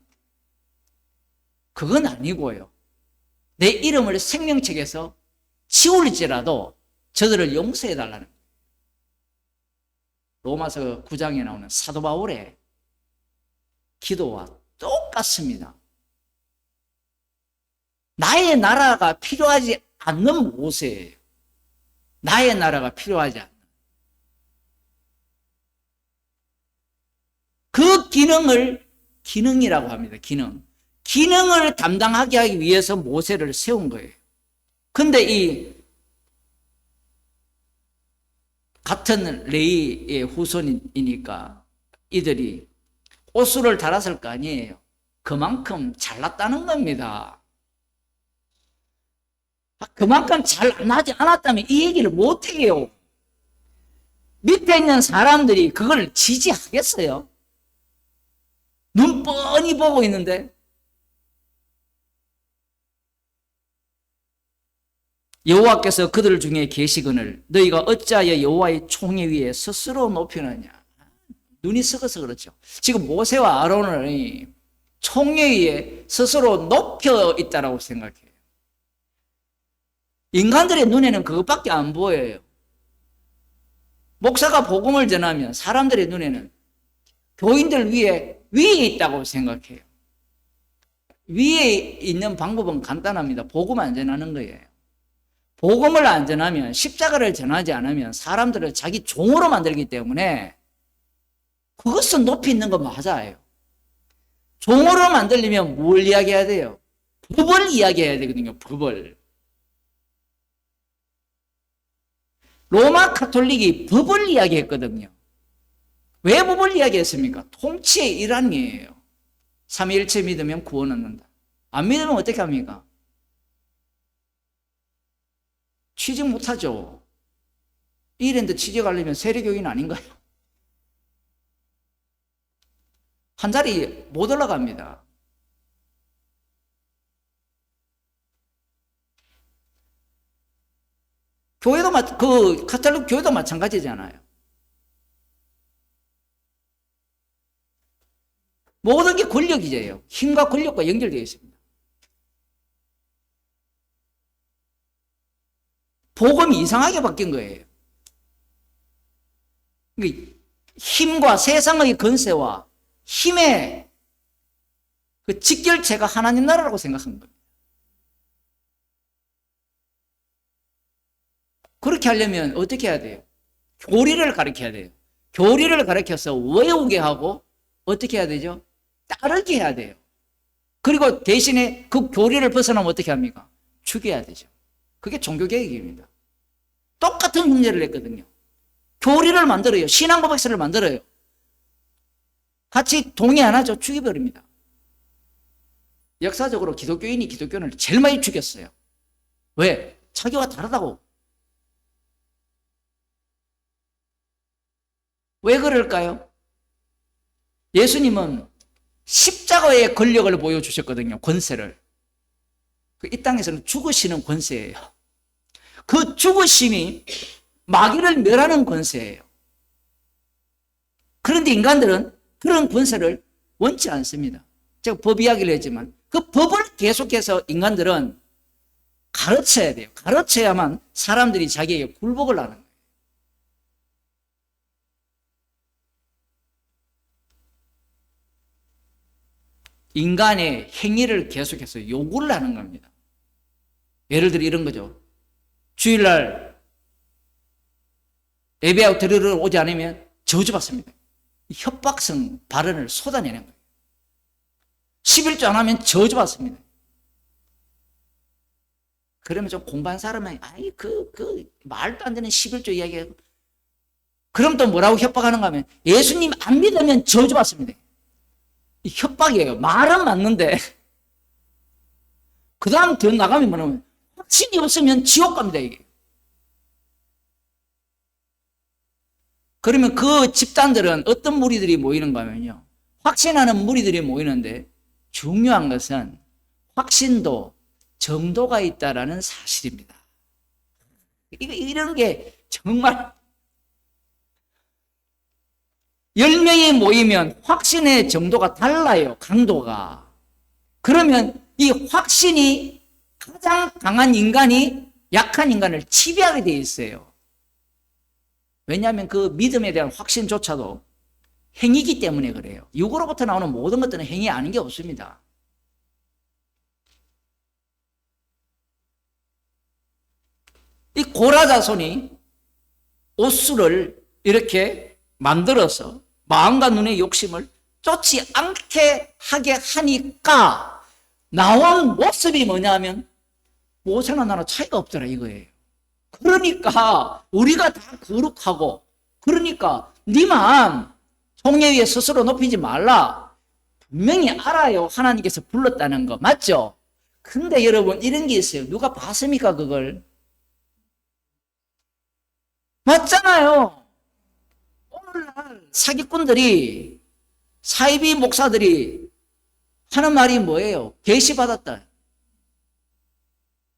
그건 아니고요, 내 이름을 생명책에서 지울지라도 저들을 용서해 달라는 거예요. 로마서 9장에 나오는 사도 바울의 기도와 똑같습니다. 나의 나라가 필요하지 않는 모세예요. 나의 나라가 필요하지 않는. 그 기능이라고 합니다. 기능을 담당하게 하기 위해서 모세를 세운 거예요. 근데 이 같은 레이의 후손이니까 이들이 옷수를 달았을 거 아니에요. 그만큼 잘났다는 겁니다. 그만큼 잘나지 않았다면 이 얘기를 못해요. 밑에 있는 사람들이 그걸 지지하겠어요? 눈 뻔히 보고 있는데. 여호와께서 그들 중에 계시거늘 너희가 어찌하여 여호와의 총회 위에 스스로 높이느냐. 눈이 썩어서 그렇죠. 지금 모세와 아론을 총회 위에 스스로 높여 있다라고 생각해요. 인간들의 눈에는 그것밖에 안 보여요. 목사가 복음을 전하면 사람들의 눈에는 교인들 위에 있다고 생각해요. 위에 있는 방법은 간단합니다. 복음 안 전하는 거예요. 복음을 안 전하면, 십자가를 전하지 않으면 사람들을 자기 종으로 만들기 때문에 그것은 높이 있는 거 맞아요. 종으로 만들려면 뭘 이야기해야 돼요? 법을 이야기해야 되거든요. 법을. 로마 카톨릭이 법을 이야기했거든요. 왜 법을 이야기했습니까? 통치의 일환이에요. 삼위일체 믿으면 구원 얻는다. 안 믿으면 어떻게 합니까? 취직 못하죠. 이랜드 취직하려면 세례교인 아닌가요? 한 자리 못 올라갑니다. 교회도 카톨릭 교회도 마찬가지잖아요. 모든 게 권력이에요. 힘과 권력과 연결되어 있습니다. 복음이 이상하게 바뀐 거예요. 힘과 세상의 권세와 힘의 그 직결체가 하나님 나라라고 생각한 겁니다. 그렇게 하려면 어떻게 해야 돼요? 교리를 가르쳐야 돼요. 교리를 가르쳐서 외우게 하고 어떻게 해야 되죠? 따르게 해야 돼요. 그리고 대신에 그 교리를 벗어나면 어떻게 합니까? 죽여야 되죠. 그게 종교개혁입니다. 똑같은 흉내를 냈거든요. 교리를 만들어요. 신앙고백서를 만들어요. 같이 동의 안 하죠. 죽여버립니다. 역사적으로 기독교인이 기독교인을 제일 많이 죽였어요. 왜? 자기와 다르다고. 왜 그럴까요? 예수님은 십자가의 권력을 보여주셨거든요. 권세를. 이 땅에서는 죽으시는 권세예요. 그 죽으심이 마귀를 멸하는 권세예요. 그런데 인간들은 그런 권세를 원치 않습니다. 제가 법 이야기를 했지만 그 법을 계속해서 인간들은 가르쳐야 돼요. 가르쳐야만 사람들이 자기에게 굴복을 하는 거예요. 인간의 행위를 계속해서 요구를 하는 겁니다. 예를 들어 이런 거죠. 주일날 예배하고 드리러 오지 않으면 저주받습니다. 협박성 발언을 쏟아내는 거예요. 11조 안 하면 저주받습니다. 그러면 좀 공부한 사람은 아이 말도 안 되는 11조 이야기하고 그럼 또 뭐라고 협박하는가 하면 예수님 안 믿으면 저주받습니다. 이 협박이에요. 말은 맞는데 그 다음 더 나가면 뭐냐면 확신이 없으면 지옥 갑니다. 이게. 그러면 그 집단들은 어떤 무리들이 모이는가 하면요. 확신하는 무리들이 모이는데 중요한 것은 확신도 정도가 있다라는 사실입니다. 이런 게 정말 10명이 모이면 확신의 정도가 달라요. 강도가. 그러면 이 확신이 가장 강한 인간이 약한 인간을 지배하게 돼 있어요. 왜냐하면 그 믿음에 대한 확신조차도 행위이기 때문에 그래요. 육으로부터 나오는 모든 것들은 행위 아닌 게 없습니다. 이 고라자손이 옷수를 이렇게 만들어서 마음과 눈의 욕심을 쫓지 않게 하게 하니까 나온 모습이 뭐냐면 모세나 나나 차이가 없더라 이거예요. 그러니까 우리가 다 거룩하고 그러니까 니만 총회 위에 스스로 높이지 말라. 분명히 알아요. 하나님께서 불렀다는 거 맞죠? 근데 여러분 이런 게 있어요. 누가 봤습니까 그걸? 맞잖아요. 오늘날 사기꾼들이 사이비 목사들이 하는 말이 뭐예요? 계시받았다.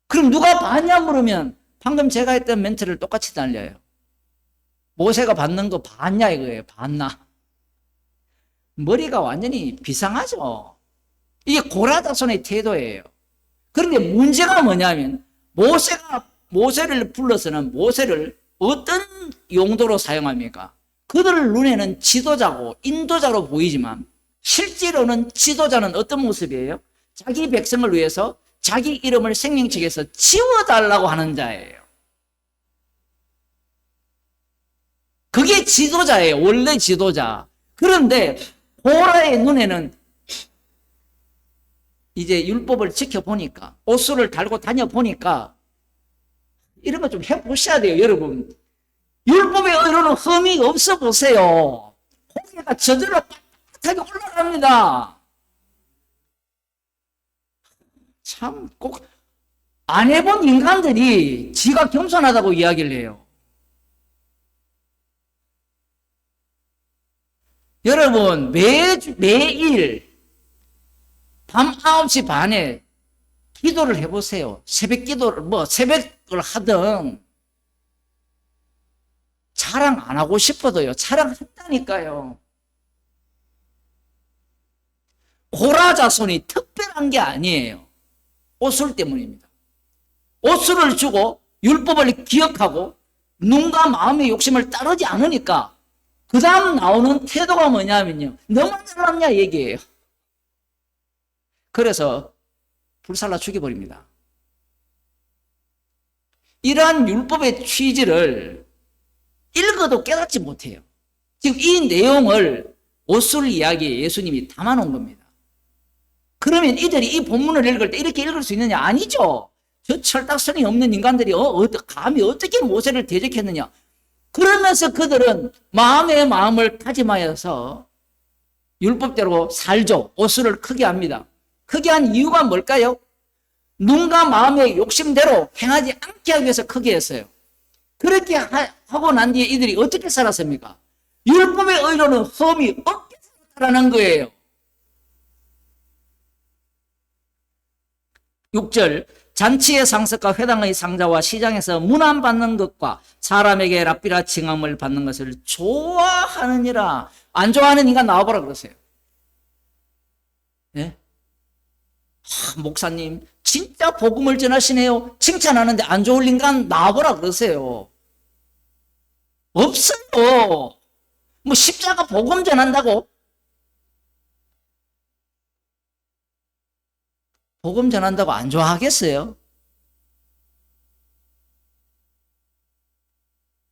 그럼 누가 봤냐 물으면 방금 제가 했던 멘트를 똑같이 날려요. 모세가 받는 거 봤냐 이거예요. 봤나? 머리가 완전히 비상하죠. 이게 고라자손의 태도예요. 그런데 문제가 뭐냐면 모세를 불러서는 모세를 어떤 용도로 사용합니까? 그들 눈에는 지도자고 인도자로 보이지만 실제로는 지도자는 어떤 모습이에요? 자기 백성을 위해서 자기 이름을 생명책에서 지워달라고 하는 자예요. 그게 지도자예요. 원래 지도자. 그런데 보라의 눈에는 이제 율법을 지켜보니까 옷수를 달고 다녀보니까 이런 거 좀 해보셔야 돼요. 여러분 율법의 의로는 흠이 없어 보세요. 고개가 저절로 빳빳하게 올라갑니다. 참 꼭 안 해본 인간들이 지가 겸손하다고 이야기를 해요. 여러분 매일 밤 9시 반에 기도를 해보세요. 새벽 기도를 새벽을 하든 자랑 안 하고 싶어도요. 자랑한다니까요. 고라 자손이 특별한 게 아니에요. 옷술 때문입니다. 옷술을 주고 율법을 기억하고 눈과 마음의 욕심을 따르지 않으니까 그 다음 나오는 태도가 뭐냐면요, 너만 잘났냐 얘기예요. 그래서 불살라 죽여버립니다. 이러한 율법의 취지를 읽어도 깨닫지 못해요. 지금 이 내용을 옷술 이야기에 예수님이 담아놓은 겁니다. 그러면 이들이 이 본문을 읽을 때 이렇게 읽을 수 있느냐? 아니죠. 저 철딱선이 없는 인간들이 감히 어떻게 모세를 대적했느냐? 그러면서 그들은 마음의 마음을 다짐하여서 율법대로 살죠. 옷술을 크게 합니다. 크게 한 이유가 뭘까요? 눈과 마음의 욕심대로 행하지 않게 하기 위해서 크게 했어요. 그렇게 하고 난 뒤에 이들이 어떻게 살았습니까? 율법의 의로는 흠이 없게 살았다는 거예요. 6절, 잔치의 상석과 회당의 상자와 시장에서 문안받는 것과 사람에게 랍비라 칭함을 받는 것을 좋아하느니라. 안 좋아하는 인간 나와보라 그러세요. 네? 목사님 진짜 복음을 전하시네요. 칭찬하는데 안 좋을 인간 나와보라 그러세요. 없어요. 뭐 십자가 복음 전한다고? 복음 전한다고 안 좋아하겠어요?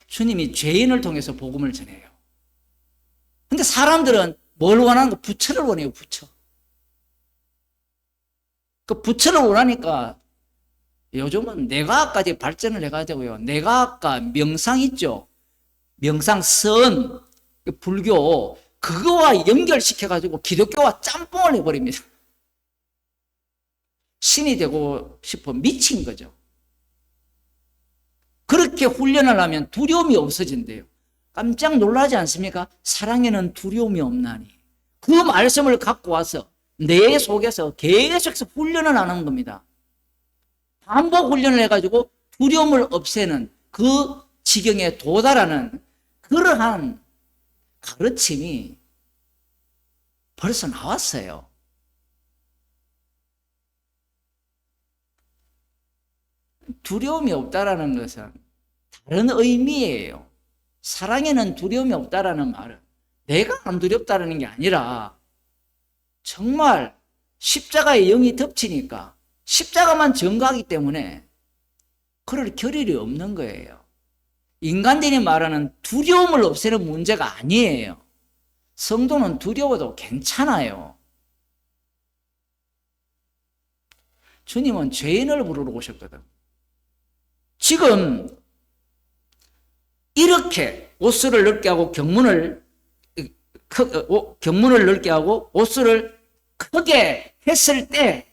주님이 죄인을 통해서 복음을 전해요. 근데 사람들은 뭘 원하는 거? 부처를 원해요. 부처. 그 부처를 원하니까 요즘은 뇌과학까지 발전을 해가지고요, 뇌과학과 명상 있죠. 명상선, 불교, 그거와 연결시켜가지고 기독교와 짬뽕을 해버립니다. 신이 되고 싶어 미친 거죠. 그렇게 훈련을 하면 두려움이 없어진대요. 깜짝 놀라지 않습니까? 사랑에는 두려움이 없나니. 그 말씀을 갖고 와서 내 속에서 계속해서 훈련을 하는 겁니다. 반복 훈련을 해가지고 두려움을 없애는 그 지경에 도달하는 그러한 가르침이 벌써 나왔어요. 두려움이 없다라는 것은 다른 의미예요. 사랑에는 두려움이 없다라는 말은 내가 안 두렵다는 게 아니라 정말 십자가의 영이 덮치니까 십자가만 증거하기 때문에 그럴 겨를이 없는 거예요. 인간들이 말하는 두려움을 없애는 문제가 아니에요. 성도는 두려워도 괜찮아요. 주님은 죄인을 부르러 오셨거든. 지금 이렇게 옷술을 넓게 하고 경문을 넓게 하고 옷술을 크게 했을 때,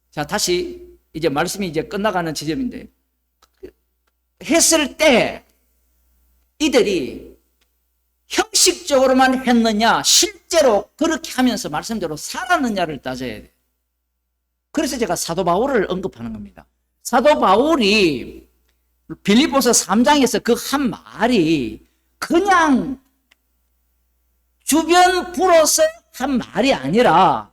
자, 다시 이제 말씀이 이제 끝나가는 지점인데, 했을 때 이들이 형식적으로만 했느냐, 실제로 그렇게 하면서 말씀대로 살았느냐를 따져야 돼요. 그래서 제가 사도 바울을 언급하는 겁니다. 사도 바울이 빌립보서 3장에서 그 한 말이 그냥 주변 불어서 한 말이 아니라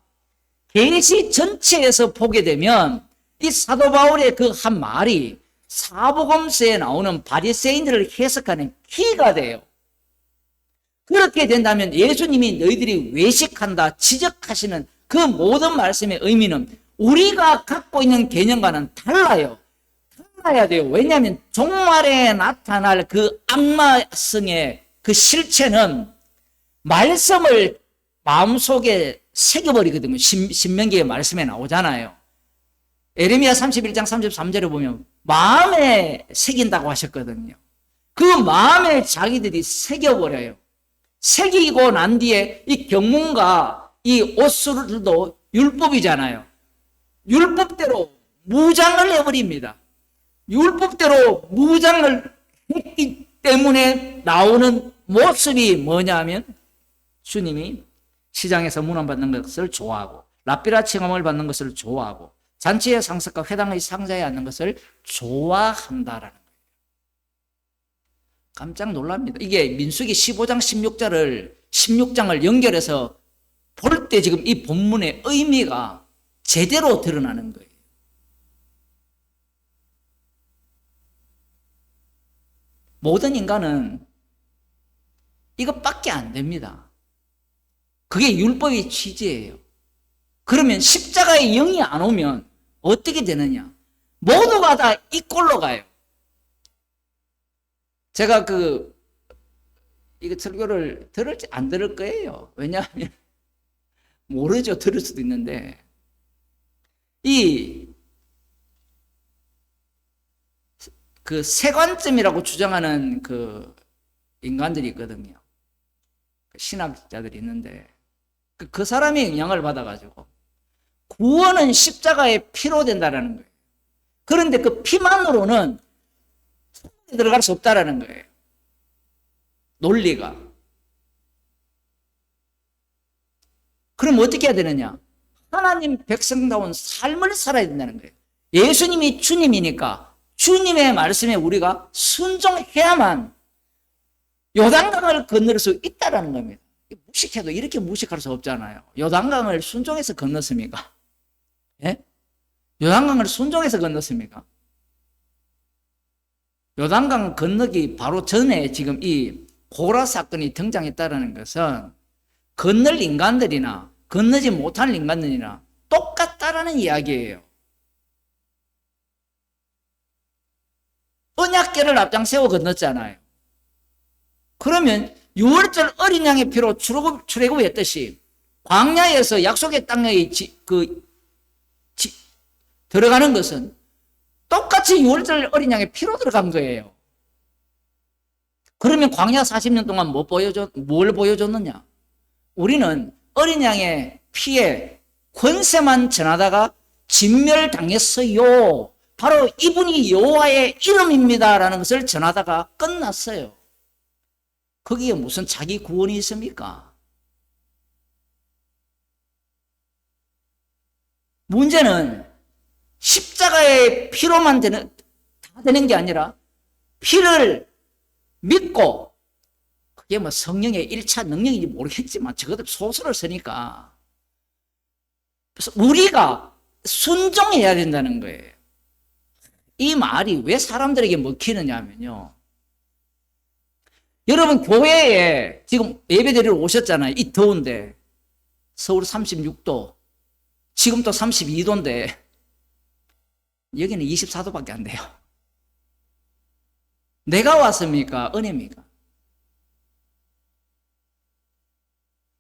계시 전체에서 보게 되면 이 사도 바울의 그 한 말이 사복음서에 나오는 바리새인들을 해석하는 키가 돼요. 그렇게 된다면 예수님이 너희들이 외식한다 지적하시는 그 모든 말씀의 의미는 우리가 갖고 있는 개념과는 달라요. 달라야 돼요. 왜냐하면 종말에 나타날 그 악마성의 그 실체는 말씀을 마음속에 새겨버리거든요. 신명기의 말씀에 나오잖아요. 에레미야 31장 33절에 보면 마음에 새긴다고 하셨거든요. 그 마음에 자기들이 새겨버려요. 새기고 난 뒤에 이 경문과 이 옷술도 율법이잖아요. 율법대로 무장을 해버립니다. 율법대로 무장을 했기 때문에 나오는 모습이 뭐냐면 주님이 시장에서 문안받는 것을 좋아하고 랍비라 칭함을 받는 것을 좋아하고 잔치의 상석과 회당의 상자에 앉는 것을 좋아한다라는 거예요. 깜짝 놀랍니다. 이게 민수기 15장 16장을 연결해서 볼 때 지금 이 본문의 의미가 제대로 드러나는 거예요. 모든 인간은 이것밖에 안 됩니다. 그게 율법의 취지예요. 그러면 십자가의 영이 안 오면 어떻게 되느냐? 모두가 다 이 꼴로 가요. 제가 이거 설교를 들을지 안 들을 거예요. 왜냐하면 모르죠. 들을 수도 있는데 그 세관점이라고 주장하는 그 인간들이 있거든요. 신학자들이 있는데 그 사람의 영향을 받아가지고 구원은 십자가의 피로 된다라는 거예요. 그런데 그 피만으로는 들어갈 수 없다라는 거예요. 논리가. 그럼 어떻게 해야 되느냐? 하나님 백성다운 삶을 살아야 된다는 거예요. 예수님이 주님이니까 주님의 말씀에 우리가 순종해야만 요단강을 건널 수 있다는 겁니다. 무식해도 이렇게 무식할 수 없잖아요. 요단강을 순종해서 건넜습니까? 예? 요단강을 순종해서 건넜습니까? 요단강 건너기 바로 전에 지금 이 고라 사건이 등장했다는 것은 건널 인간들이나 건너지 못할 인간들이나 똑같다라는 이야기예요. 언약궤를 앞장 세워 건넜잖아요. 그러면 6월절 어린 양의 피로 출애굽했듯이 광야에서 약속의 땅에 들어가는 것은 똑같이 6월절 어린 양의 피로 들어간 거예요. 그러면 광야 40년 동안 뭘 보여줬느냐? 우리는 어린 양의 피에 권세만 전하다가 진멸당했어요. 바로 이분이 여호와의 이름입니다라는 것을 전하다가 끝났어요. 거기에 무슨 자기 구원이 있습니까? 문제는 십자가의 피로만 다 되는 게 아니라 피를 믿고 그게 뭐 성령의 1차 능력인지 모르겠지만 적어도 소설을 쓰니까 그래서 우리가 순종해야 된다는 거예요. 이 말이 왜 사람들에게 먹히느냐 하면요. 여러분 교회에 지금 예배드리러 오셨잖아요. 이 더운데 서울 36도 지금 또 32도인데 여기는 24도밖에 안 돼요. 내가 왔습니까? 은혜입니까?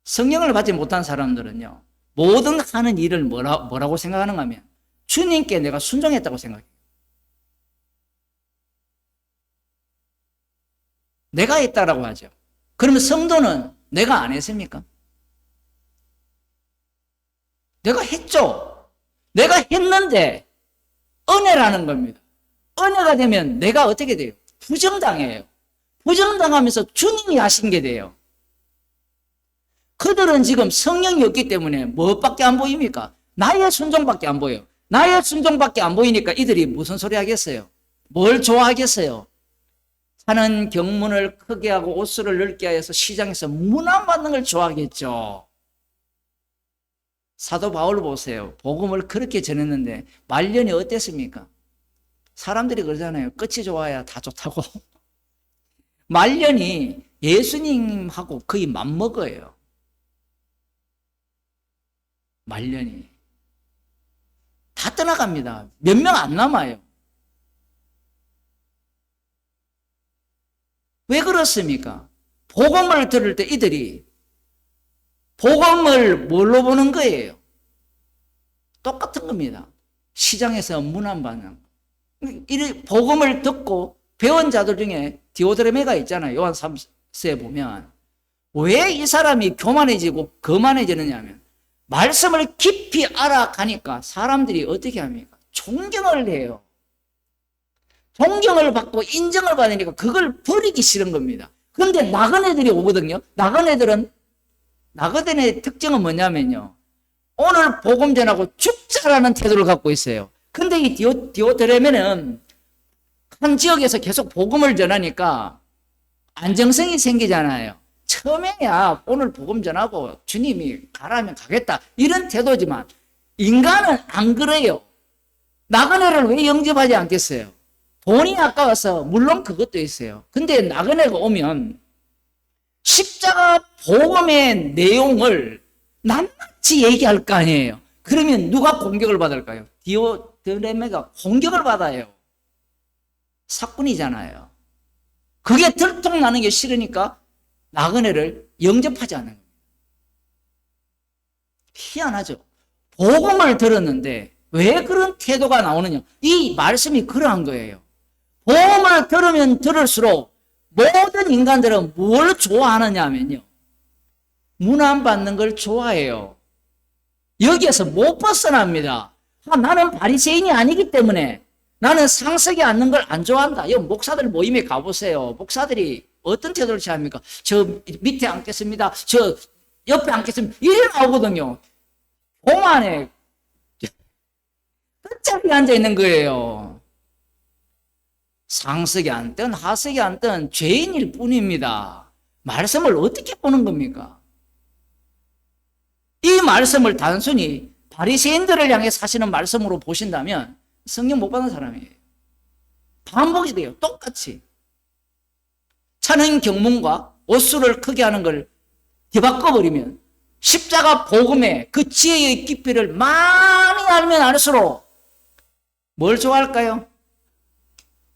성령을 받지 못한 사람들은요. 모든 하는 일을 뭐라고 생각하는가 하면 주님께 내가 순종했다고 생각해요. 내가 했다라고 하죠. 그러면 성도는 내가 안 했습니까? 내가 했죠. 내가 했는데 은혜라는 겁니다. 은혜가 되면 내가 어떻게 돼요? 부정당해요. 부정당하면서 주님이 하신 게 돼요. 그들은 지금 성령이 없기 때문에 뭐밖에 안 보입니까? 나의 순종밖에 안 보여요. 나의 순종밖에 안 보이니까 이들이 무슨 소리 하겠어요? 뭘 좋아하겠어요? 하는 경문을 크게 하고 옷수를 넓게 하여서 시장에서 문안받는 걸 좋아하겠죠. 사도 바울 보세요. 복음을 그렇게 전했는데 말년이 어땠습니까? 사람들이 그러잖아요. 끝이 좋아야 다 좋다고. 말년이 예수님하고 거의 맞먹어요. 말년이. 다 떠나갑니다. 몇 명 안 남아요. 왜 그렇습니까? 복음을 들을 때 이들이 복음을 뭘로 보는 거예요? 똑같은 겁니다. 시장에서 문안받는. 복음을 듣고 배운 자들 중에 디오드레메가 있잖아요. 요한 3서에 보면. 왜 이 사람이 교만해지고 거만해지느냐 하면 말씀을 깊이 알아가니까 사람들이 어떻게 합니까? 존경을 해요. 존경을 받고 인정을 받으니까 그걸 버리기 싫은 겁니다. 그런데 나그네들이 오거든요. 나그네들의 특징은 뭐냐면요. 오늘 복음 전하고 죽자라는 태도를 갖고 있어요. 근데 이 디오드레메는 한 지역에서 계속 복음을 전하니까 안정성이 생기잖아요. 처음에야 오늘 복음 전하고 주님이 가라면 가겠다 이런 태도지만 인간은 안 그래요. 나그네를 왜 영접하지 않겠어요? 돈이 아까워서 물론 그것도 있어요. 근데 나그네가 오면 십자가 복음의 내용을 낱낱이 얘기할 거 아니에요. 그러면 누가 공격을 받을까요? 디오드레메가 공격을 받아요. 사꾼이잖아요. 그게 들통나는 게 싫으니까 나그네를 영접하지 않는 겁니다. 희한하죠. 복음을 들었는데 왜 그런 태도가 나오느냐? 이 말씀이 그러한 거예요. 복음을 들으면 들을수록 모든 인간들은 뭘 좋아하느냐 하면요. 문안 받는 걸 좋아해요. 여기에서 못 벗어납니다. 나는 바리새인이 아니기 때문에 나는 상석에 앉는 걸 안 좋아한다. 여 목사들 모임에 가보세요. 목사들이 어떤 태도를 취합니까? 저 밑에 앉겠습니다. 저 옆에 앉겠습니다. 이래 나오거든요. 공안에 끝자리에 앉아 있는 거예요. 상석에 앉든 하석에 앉든 죄인일 뿐입니다. 말씀을 어떻게 보는 겁니까? 이 말씀을 단순히 바리새인들을 향해 사시는 말씀으로 보신다면 성령 못 받는 사람이에요. 반복이 돼요. 똑같이. 차는 경문과 옷수를 크게 하는 걸 뒤바꿔버리면 십자가 복음의 그 지혜의 깊이를 많이 알면 알수록 뭘 좋아할까요?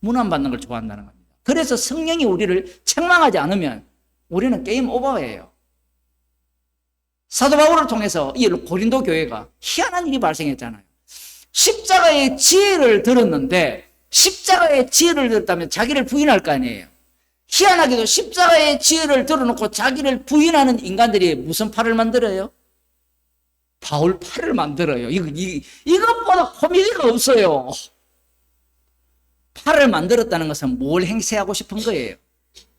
문안 받는 걸 좋아한다는 겁니다. 그래서 성령이 우리를 책망하지 않으면 우리는 게임 오버예요. 사도 바울을 통해서 이 고린도 교회가 희한한 일이 발생했잖아요. 십자가의 지혜를 들었는데 십자가의 지혜를 들었다면 자기를 부인할 거 아니에요. 희한하게도 십자가의 지혜를 들어놓고 자기를 부인하는 인간들이 무슨 팔을 만들어요? 바울 팔을 만들어요. 이것보다 코미디가 없어요. 팔을 만들었다는 것은 뭘 행세하고 싶은 거예요?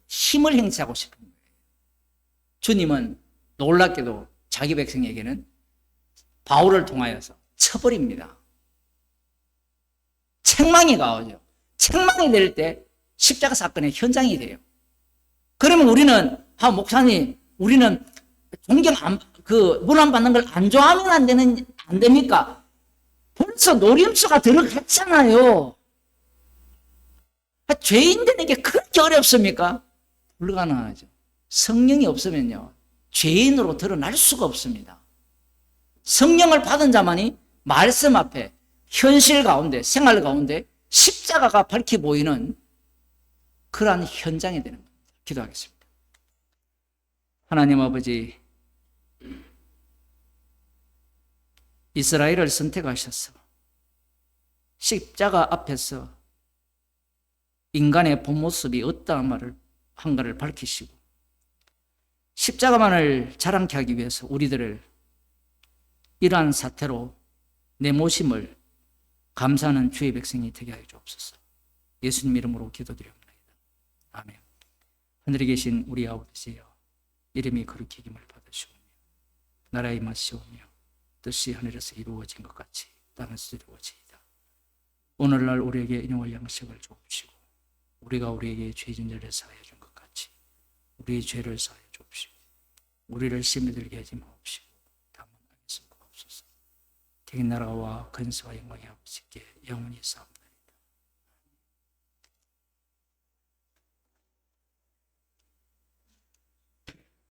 힘을 행세하고 싶은 거예요. 주님은 놀랍게도 자기 백성에게는 바울을 통하여서 쳐버립니다. 책망이 가오죠. 책망이 될 때 십자가 사건의 현장이 돼요. 그러면 우리는 목사님 우리는 존경 문안 받는 걸 안 좋아하면 안 됩니까? 벌써 노림수가 들어갔잖아요. 죄인들에게 그렇게 어렵습니까? 불가능하죠. 성령이 없으면요 죄인으로 드러날 수가 없습니다. 성령을 받은 자만이 말씀 앞에 현실 가운데 생활 가운데 십자가가 밝히 보이는 그러한 현장이 되는 겁니다. 기도하겠습니다. 하나님 아버지, 이스라엘을 선택하셔서 십자가 앞에서 인간의 본 모습이 어떠한 말을 한가를 밝히시고 십자가만을 자랑케 하기 위해서 우리들을 이러한 사태로 내모심을 감사하는 주의 백성이 되게 하여 주옵소서. 예수님 이름으로 기도드립니다. 아멘. 하늘에 계신 우리 아버지여, 이름이 거룩히 힘을 받으시오며 나라의 임하시오며 뜻이 하늘에서 이루어진 것 같이 땅에서 이루어지이다. 오늘날 우리에게 일용할 양식을 주옵시고 우리가 우리에게 죄진 자를 사하여 준 것 같이 우리의 죄를 사하여 주옵시고 우리를 시험에 들게 하지 마옵시고 다만 악에서 구하옵소서. 대인 나라와 근세와 영광이 아버지께 영원히 쌓